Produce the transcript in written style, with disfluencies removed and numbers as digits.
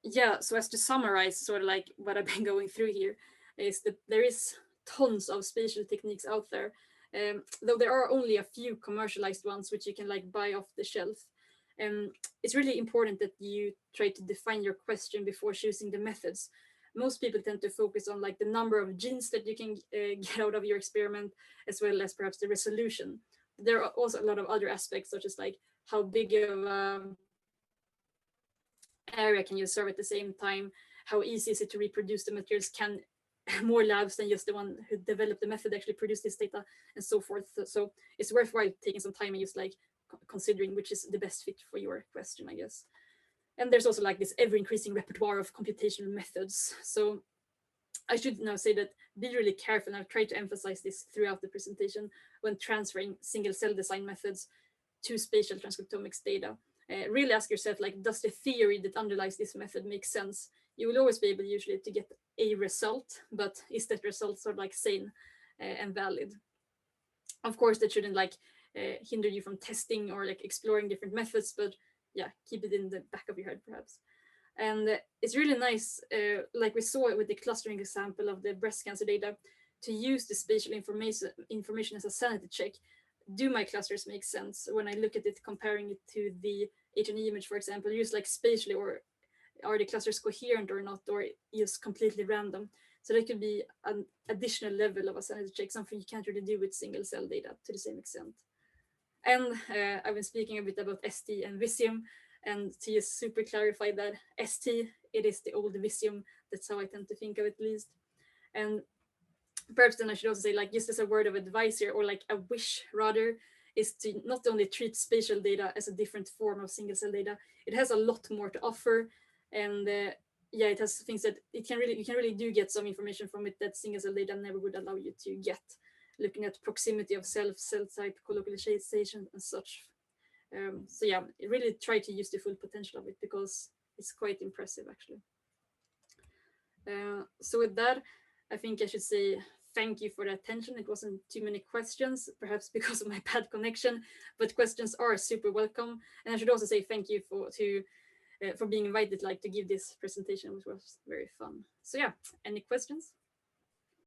Yeah, so as to summarize sort of like what I've been going through here is that there is tons of spatial techniques out there, though there are only a few commercialized ones which you can like buy off the shelf. It's really important that you try to define your question before choosing the methods. Most people tend to focus on like the number of genes that you can get out of your experiment, as well as perhaps the resolution. There are also a lot of other aspects, such as like how big of area can you serve at the same time, how easy is it to reproduce the materials, can more labs than just the one who developed the method actually produce this data, and so forth. So it's worthwhile taking some time and just like considering which is the best fit for your question, I guess. And there's also like this ever increasing repertoire of computational methods. So I should now say that be really careful, and I've tried to emphasize this throughout the presentation, when transferring single cell design methods to spatial transcriptomics data. Really ask yourself, like, does the theory that underlies this method make sense? You will always be able usually to get a result, but is that result sort of like sane and valid? Of course, that shouldn't like hinder you from testing or like exploring different methods, but yeah, keep it in the back of your head perhaps. And it's really nice, like we saw with the clustering example of the breast cancer data, to use the spatial information as a sanity check. Do my clusters make sense? When I look at it, comparing it to the H&E image, for example, use like spatially, or are the clusters coherent or not, or just completely random? So that could be an additional level of a sanity check, something you can't really do with single cell data to the same extent. And I've been speaking a bit about ST and Visium, and to just super clarify that ST, it is the old Visium. That's how I tend to think of it, at least. And perhaps then I should also say, like, just as a word of advice here, or like a wish rather, is to not only treat spatial data as a different form of single cell data. It has a lot more to offer, and yeah, it has things that you can really do get some information from it that single cell data never would allow you to get. Looking at proximity of cell type, colocalization, and such. So yeah, really try to use the full potential of it, because it's quite impressive actually. So with that, I think I should say thank you for the attention. It wasn't too many questions, perhaps because of my bad connection, but questions are super welcome. And I should also say thank you for being invited, like, to give this presentation, which was very fun. So yeah, any questions?